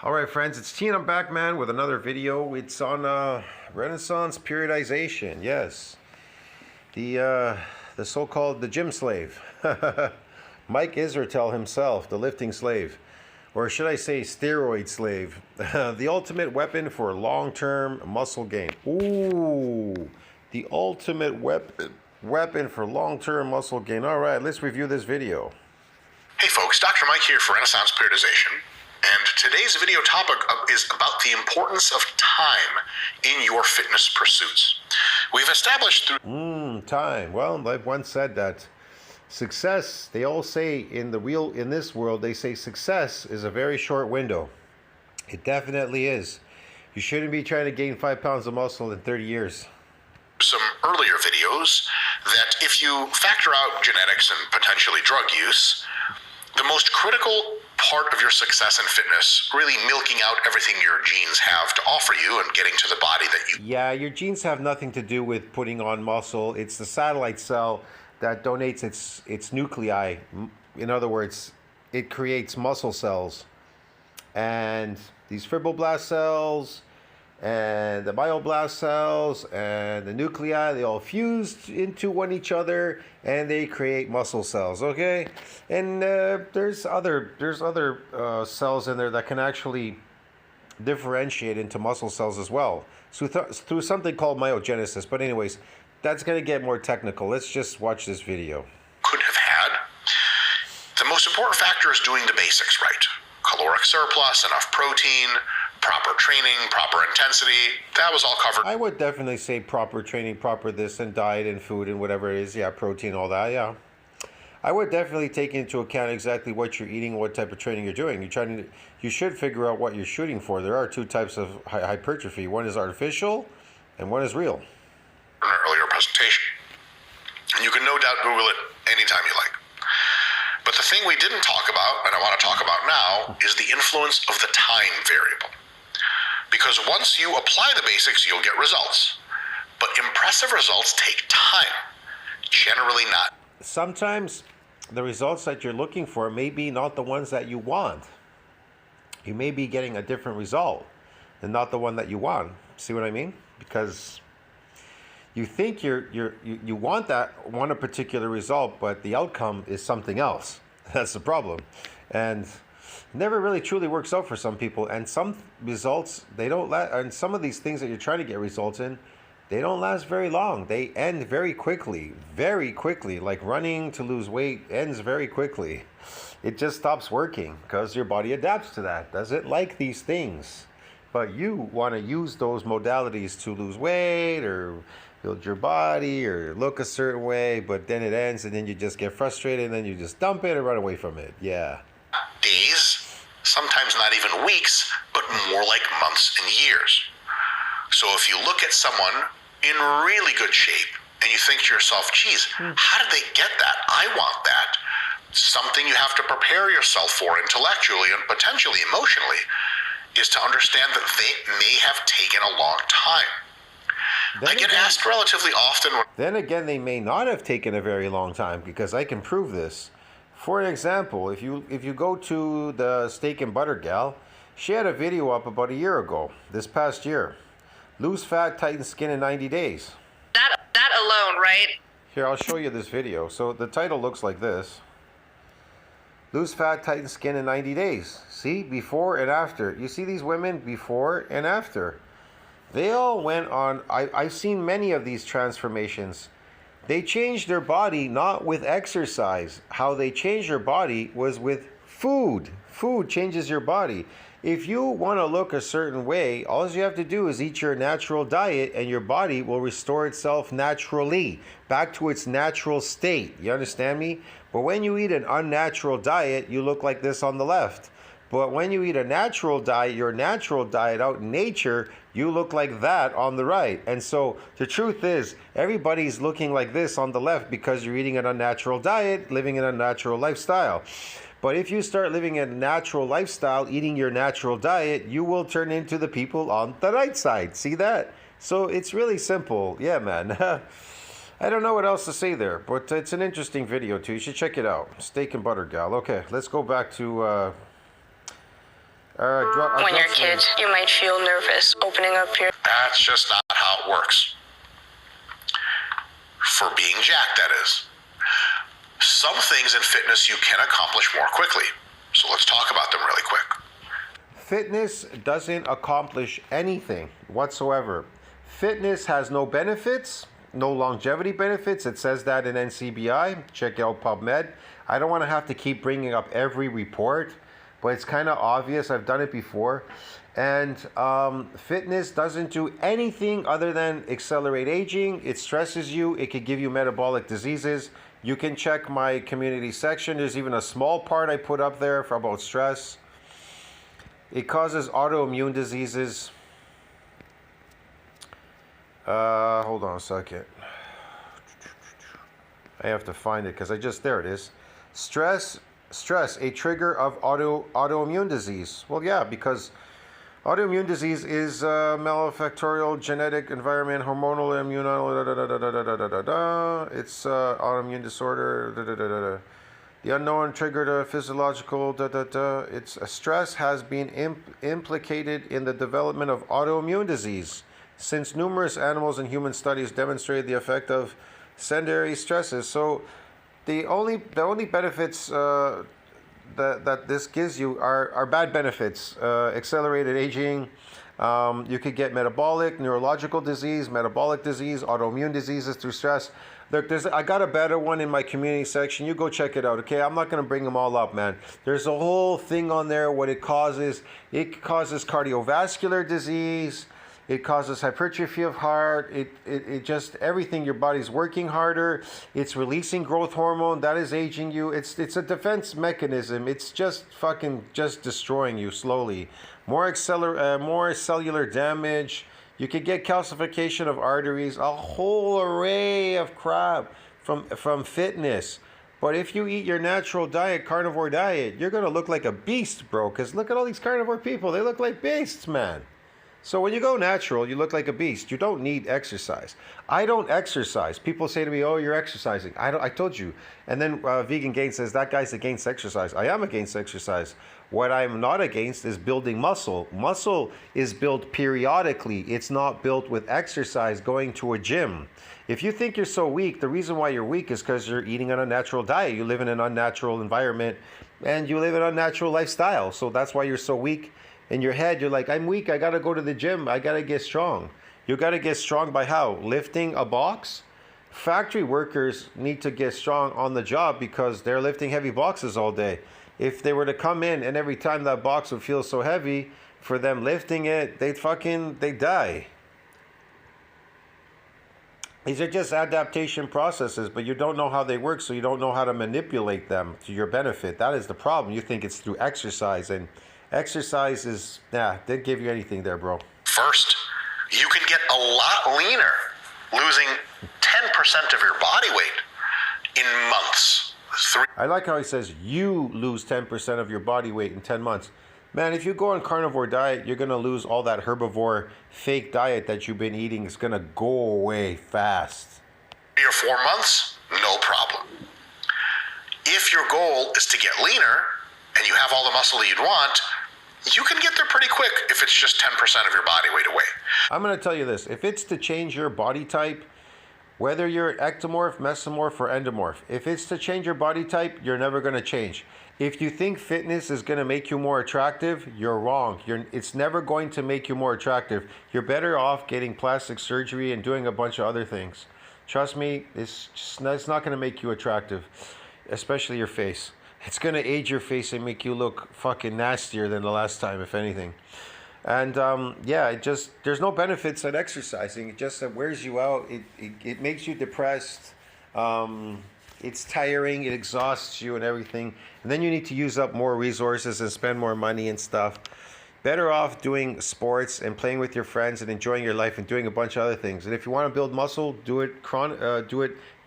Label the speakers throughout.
Speaker 1: All right, friends, it's T and I'm back, man, with another video. It's on Renaissance periodization. Yes, the so-called the gym slave, Mike Israetel himself, the lifting slave, or should I say steroid slave, the ultimate weapon for long-term muscle gain. Ooh, the ultimate weapon for long-term muscle gain. All right, let's review this video.
Speaker 2: Hey folks, Dr. Mike here for Renaissance Periodization, and today's video topic is about the importance of time in your fitness pursuits. We've established through
Speaker 1: Time. Well, I've once said that success, they all say in this world, they say success is a very short window. It definitely is. You shouldn't be trying to gain 5 pounds of muscle in 30 years.
Speaker 2: some earlier videos that if you factor out genetics and potentially drug use, the most critical part of your success in fitness, really milking out everything your genes have to offer you and getting to the body that you...
Speaker 1: Yeah, your genes have nothing to do with putting on muscle. It's the satellite cell that donates its nuclei. In other words, it creates muscle cells. And these fibroblast cells and the myoblast cells and the nuclei, they all fuse into each other and they create muscle cells, okay? And there's other cells in there that can actually differentiate into muscle cells as well, so through something called myogenesis. But anyways, that's going to get more technical. Let's just watch this video.
Speaker 2: Could have had. The most important factor is doing the basics right. Caloric surplus, enough protein, proper training, proper intensity. That was all covered.
Speaker 1: I would definitely say proper training, proper this and diet and food and whatever it is. Yeah, protein, all that. Yeah. I would definitely take into account exactly what you're eating, what type of training you're doing. You should figure out what you're shooting for. There are two types of hypertrophy. One is artificial and one is real.
Speaker 2: In an earlier presentation. And you can no doubt Google it anytime you like. But the thing we didn't talk about, and I want to talk about now, is the influence of the time variable. Because once you apply the basics, you'll get results. But impressive results take time. Generally not.
Speaker 1: Sometimes the results that you're looking for may be not the ones that you want. You may be getting a different result and not the one that you want. See what I mean? Because you think you want a particular result, but the outcome is something else. That's the problem. And it never really truly works out for some people. And some results, they don't last. And some of these things that you're trying to get results in, they don't last very long. They end very quickly, like running to lose weight ends very quickly. It just stops working because your body adapts to that, doesn't like these things. But you want to use those modalities to lose weight or build your body or look a certain way, but then it ends and then you just get frustrated and then you just dump it and run away from it. Yeah.
Speaker 2: Days, sometimes not even weeks, but more like months and years. So if you look at someone in really good shape and you think to yourself, geez, how did they get that? I want that. Something you have to prepare yourself for intellectually and potentially emotionally is to understand that they may have taken a long time. I get asked relatively often.
Speaker 1: Then again, they may not have taken a very long time because I can prove this. For an example, if you go to the steak and butter gal, she had a video up about a year ago, this past year. Lose fat, tighten skin in 90 days.
Speaker 3: That alone, right?
Speaker 1: Here, I'll show you this video. So the title looks like this. Lose fat, tighten skin in 90 days. See, before and after. You see these women before and after. They all went on, I've seen many of these transformations. They changed their body not with exercise. How they changed their body was with food. Food changes your body. If you want to look a certain way, all you have to do is eat your natural diet and your body will restore itself naturally back to its natural state. You understand me? But when you eat an unnatural diet, you look like this on the left. But when you eat a natural diet, your natural diet out in nature, you look like that on the right. And so the truth is, everybody's looking like this on the left because you're eating an unnatural diet, living an unnatural lifestyle. But if you start living a natural lifestyle, eating your natural diet, you will turn into the people on the right side. See that? So it's really simple. Yeah, man. I don't know what else to say there, but it's an interesting video too. You should check it out. Steak and butter gal. Okay, let's go back to
Speaker 4: When you're a kid, you might feel nervous opening up your...
Speaker 2: That's just not how it works. For being jacked, that is. Some things in fitness you can accomplish more quickly. So let's talk about them really quick.
Speaker 1: Fitness doesn't accomplish anything whatsoever. Fitness has no benefits, no longevity benefits. It says that in NCBI. Check out PubMed. I don't want to have to keep bringing up every report, but it's kind of obvious. I've done it before. And fitness doesn't do anything other than accelerate aging. It stresses you. It could give you metabolic diseases. You can check my community section. There's even a small part I put up there for about stress. It causes autoimmune diseases. Hold on a second. I have to find it because there it is. Stress, a trigger of autoimmune disease. Well, yeah, because autoimmune disease is malfactorial, genetic, environment, hormonal, immune, it's autoimmune disorder, the unknown triggered a physiological, It's stress has been implicated in the development of autoimmune disease, since numerous animals and human studies demonstrated the effect of secondary stresses. So the only benefits that this gives you are bad benefits. Accelerated aging. You could get metabolic, neurological disease, metabolic disease, autoimmune diseases through stress. Look, I got a better one in my community section. You go check it out, okay? I'm not going to bring them all up, man. There's a whole thing on there, what it causes. It causes cardiovascular disease. It causes hypertrophy of heart. It just, everything. Your body's working harder. It's releasing growth hormone. That is aging you. It's a defense mechanism. It's just destroying you slowly. More cellular damage. You could get calcification of arteries. A whole array of crap from fitness. But if you eat your natural diet, carnivore diet, you're going to look like a beast, bro. Because look at all these carnivore people. They look like beasts, man. So when you go natural, you look like a beast. You don't need exercise. I don't exercise. People say to me, "Oh, you're exercising." I told you. And then Vegan Gain says, that guy's against exercise. I am against exercise. What I'm not against is building muscle. Muscle is built periodically. It's not built with exercise, going to a gym. If you think you're so weak, the reason why you're weak is because you're eating an unnatural diet. You live in an unnatural environment and you live an unnatural lifestyle. So that's why you're so weak. In your head, you're like, I'm weak. I got to go to the gym. I got to get strong. You got to get strong by how? Lifting a box? Factory workers need to get strong on the job because they're lifting heavy boxes all day. If they were to come in and every time that box would feel so heavy for them lifting it, they'd die. These are just adaptation processes, but you don't know how they work, so you don't know how to manipulate them to your benefit. That is the problem. You think it's through exercise, and exercise is, didn't give you anything there, bro.
Speaker 2: First, you can get a lot leaner, losing 10% of your body weight in months.
Speaker 1: I like how he says you lose 10% of your body weight in 10 months. Man, if you go on carnivore diet, you're going to lose all that herbivore fake diet that you've been eating. It's going to go away fast.
Speaker 2: 3 or 4 months, no problem. If your goal is to get leaner and you have all the muscle that you'd want, you can get there pretty quick if it's just 10% of your body weight away.
Speaker 1: I'm going to tell you this. If it's to change your body type, whether you're ectomorph, mesomorph, or endomorph, if it's to change your body type, you're never going to change. If you think fitness is going to make you more attractive, you're wrong. It's never going to make you more attractive. You're better off getting plastic surgery and doing a bunch of other things. Trust me, it's not going to make you attractive, especially your face. It's going to age your face and make you look fucking nastier than the last time, if anything. And there's no benefits at exercising. It just wears you out. It makes you depressed. It's tiring. It exhausts you and everything. And then you need to use up more resources and spend more money and stuff. Better off doing sports and playing with your friends and enjoying your life and doing a bunch of other things. And if you want to build muscle, do it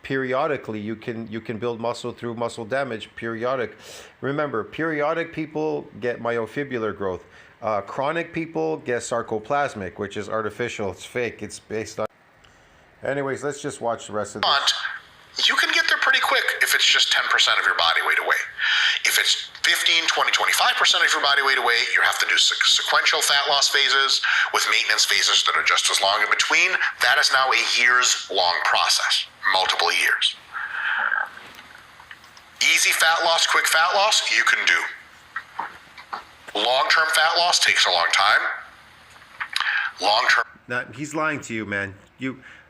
Speaker 1: periodically. You can build muscle through muscle damage, periodic. Remember, periodic people get myofibrillar growth. Chronic people get sarcoplasmic, which is artificial. It's fake. It's based on... Anyways, let's just watch the rest of this.
Speaker 2: You can get there pretty quick if it's just 10% of your body weight away. If it's 15, 20, 25% of your body weight away, you have to do sequential fat loss phases with maintenance phases that are just as long in between. That is now a years-long process, multiple years. Easy fat loss, quick fat loss, you can do. Long-term fat loss takes a long time. Long-term...
Speaker 1: Now, he's lying to you, man.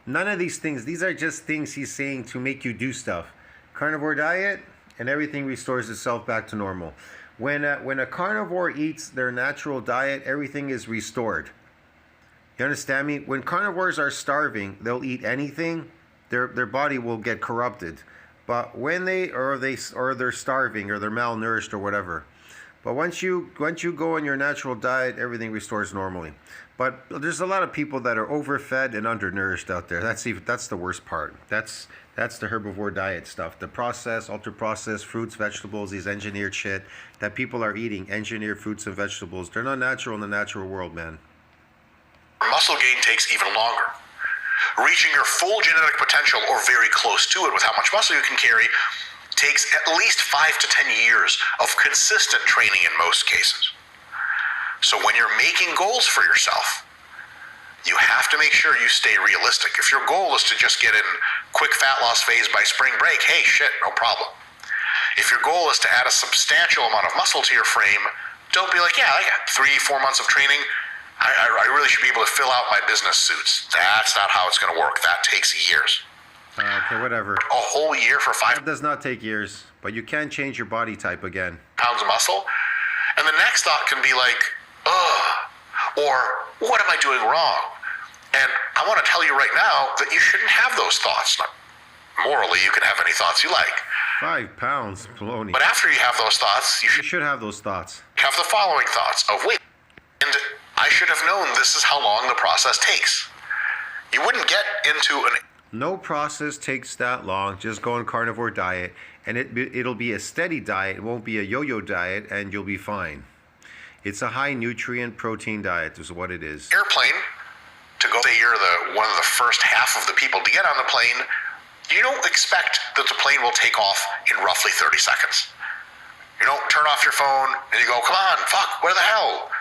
Speaker 1: None of these things, these are just things he's saying to make you do stuff. Carnivore diet, and everything restores itself back to normal. When a carnivore eats their natural diet, everything is restored. You understand me? When carnivores are starving, they'll eat anything. Their body will get corrupted. But when they're starving or they're malnourished or whatever. But once you go on your natural diet, everything restores normally. But there's a lot of people that are overfed and undernourished out there. That's the worst part. That's the herbivore diet stuff. The processed, ultra-processed fruits, vegetables, these engineered shit that people are eating, engineered fruits and vegetables. They're not natural in the natural world, man.
Speaker 2: Muscle gain takes even longer. Reaching your full genetic potential or very close to it with how much muscle you can carry takes at least 5 to 10 years of consistent training in most cases. So when you're making goals for yourself, you have to make sure you stay realistic. If your goal is to just get in quick fat loss phase by spring break, hey, shit, no problem. If your goal is to add a substantial amount of muscle to your frame, don't be like, yeah, I got 3-4 months of training. I really should be able to fill out my business suits. That's not how it's going to work. That takes years.
Speaker 1: Okay, whatever.
Speaker 2: A whole year for 5
Speaker 1: That does not take years, but you can change your body type again.
Speaker 2: pounds of muscle. And the next thought can be like, ugh, or what am I doing wrong? And I want to tell you right now that you shouldn't have those thoughts. Morally, you can have any thoughts you like.
Speaker 1: 5 pounds, baloney.
Speaker 2: But after you have those thoughts, you
Speaker 1: You
Speaker 2: should
Speaker 1: should have those thoughts.
Speaker 2: have the following thoughts of, wait, and I should have known this is how long the process takes. You wouldn't get into an...
Speaker 1: No process takes that long. Just go on carnivore diet, and it'll be a steady diet. It won't be a yo-yo diet, and you'll be fine. It's a high nutrient protein diet is what it is.
Speaker 2: airplane to go, say you're one of the first half of the people to get on the plane, you don't expect that the plane will take off in roughly 30 seconds. You don't turn off your phone and you go, come on, fuck, where the hell?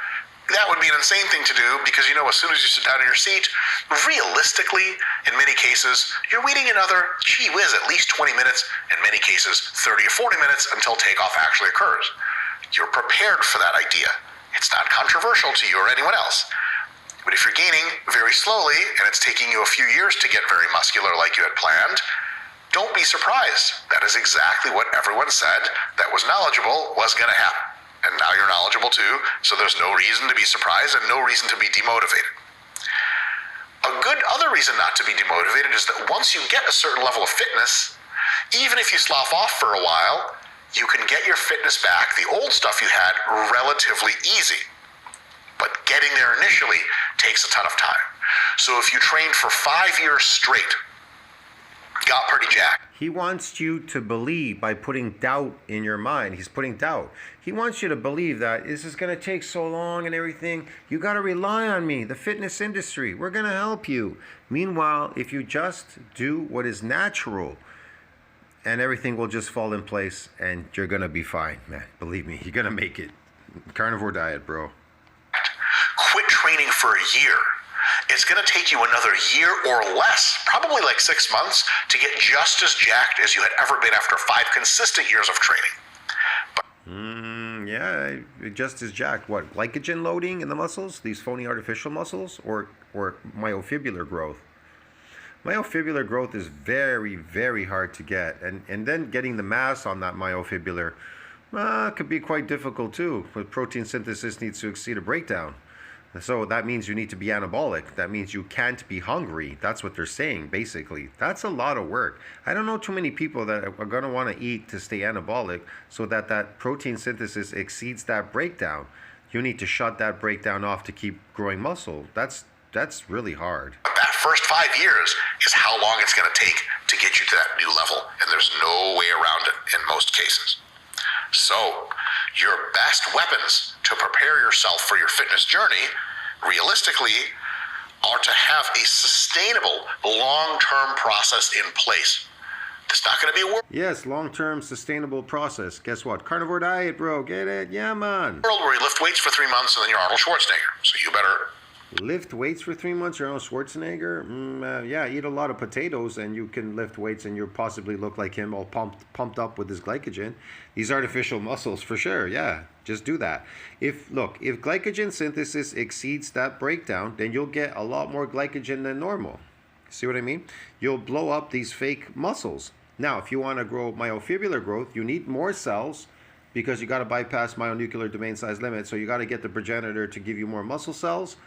Speaker 2: That would be an insane thing to do because, you know, as soon as you sit down in your seat, realistically, in many cases, you're waiting another, gee whiz, at least 20 minutes, in many cases, 30 or 40 minutes until takeoff actually occurs. You're prepared for that idea. It's not controversial to you or anyone else. But if you're gaining very slowly and it's taking you a few years to get very muscular like you had planned, don't be surprised. That is exactly what everyone said that was knowledgeable was going to happen. And now you're knowledgeable too, so there's no reason to be surprised and no reason to be demotivated. A good other reason not to be demotivated is that once you get a certain level of fitness, even if you slough off for a while, you can get your fitness back, the old stuff you had, relatively easy. But getting there initially takes a ton of time. So if you trained for 5 years straight, got pretty jacked.
Speaker 1: He wants you to believe by putting doubt in your mind. He's putting doubt. He wants you to believe that this is going to take so long and everything. You got to rely on me, the fitness industry. We're going to help you. Meanwhile, if you just do what is natural, and everything will just fall in place, and you're going to be fine, man. Believe me, you're going to make it. Carnivore diet, bro.
Speaker 2: Quit training for a year. It's going to take you another year or less, probably like 6 months, to get just as jacked as you had ever been after 5 consistent years of training.
Speaker 1: Yeah, just as jacked. What, glycogen loading in the muscles? These phony artificial muscles? Or myofibrillar growth? Myofibrillar growth is very, very hard to get. And then getting the mass on that myofibrillar could be quite difficult too. But protein synthesis needs to exceed a breakdown. So that means you need to be anabolic. That means you can't be hungry. That's what they're saying, basically. That's a lot of work. I don't know too many people that are going to want to eat to stay anabolic so that protein synthesis exceeds that breakdown. You need to shut that breakdown off to keep growing muscle. That's really hard.
Speaker 2: That first 5 years is how long it's going to take to get you to that new level, and there's no way around it in most cases. So, your best weapons to prepare yourself for your fitness journey, realistically, are to have a sustainable, long-term process in place. It's not going to be a world
Speaker 1: Yes, long-term sustainable process. Guess what? Carnivore diet, bro. Get it? Yeah, man.
Speaker 2: where you lift weights for 3 months and then you're Arnold Schwarzenegger. So you better
Speaker 1: Lift weights for 3 months. You're Arnold Schwarzenegger. Yeah, eat a lot of potatoes and you can lift weights and you'll possibly look like him, all pumped up with his glycogen. These artificial muscles, for sure. Yeah, just do that. If glycogen synthesis exceeds that breakdown, then you'll get a lot more glycogen than normal. See what I mean? You'll blow up these fake muscles. Now, if you want to grow myofibrillar growth, you need more cells because you got to bypass myonuclear domain size limit. So you got to get the progenitor to give you more muscle cells.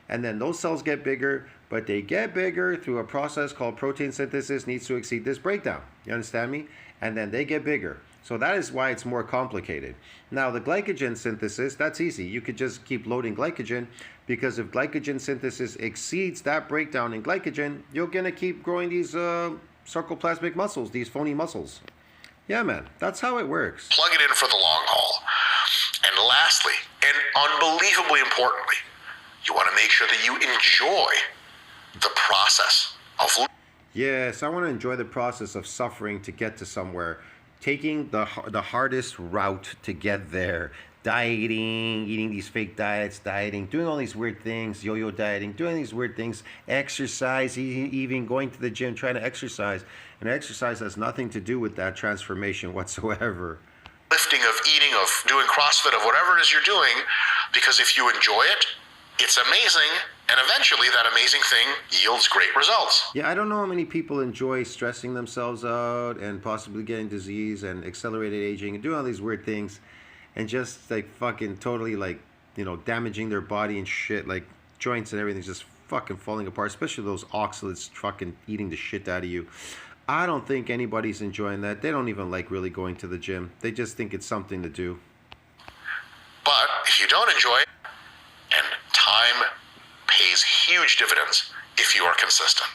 Speaker 1: And then those cells get bigger, but they get bigger through a process called protein synthesis needs to exceed this breakdown. You understand me? And then they get bigger. So that is why it's more complicated. Now, the glycogen synthesis, that's easy. You could just keep loading glycogen because if glycogen synthesis exceeds that breakdown in glycogen, you're going to keep growing these sarcoplasmic muscles, these phony muscles. Yeah, man, that's how it works.
Speaker 2: plug it in for the long haul. And lastly, and unbelievably importantly, you want to make sure that you enjoy the process of
Speaker 1: Yes, I want to enjoy the process of suffering to get to somewhere. Taking the hardest route to get there. Dieting, eating these fake diets, doing all these weird things, yo-yo dieting, doing these weird things, exercise, even going to the gym, trying to exercise. And exercise has nothing to do with that transformation whatsoever.
Speaker 2: lifting, of eating, of doing CrossFit, of whatever it is you're doing, because if you enjoy it, it's amazing, and eventually that amazing thing yields great results.
Speaker 1: Yeah, I don't know how many people enjoy stressing themselves out and possibly getting disease and accelerated aging and doing all these weird things and just like fucking totally like, damaging their body and shit, like joints and everything's just fucking falling apart, especially those oxalates fucking eating the shit out of you. I don't think anybody's enjoying that. They don't even like really going to the gym. They just think it's something to do.
Speaker 2: But if you don't enjoy it, and time pays huge dividends if you are consistent.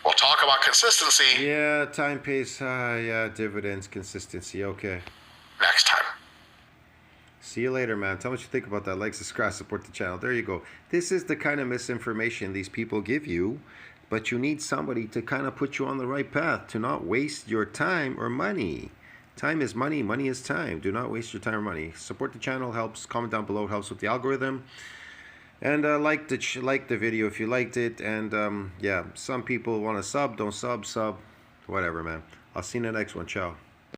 Speaker 2: We'll talk about consistency
Speaker 1: Yeah, time pays, dividends, consistency, okay.
Speaker 2: next time.
Speaker 1: See you later, man. Tell me what you think about that. Like, subscribe, support the channel. There you go. This is the kind of misinformation these people give you, but you need somebody to kind of put you on the right path to not waste your time or money. Time is money. Money is time. Do not waste your time or money. Support the channel. Helps. Comment down below. It helps with the algorithm. And like the video if you liked it. And yeah, some people want to sub. Don't sub. Whatever, man. I'll see you in the next one. Ciao.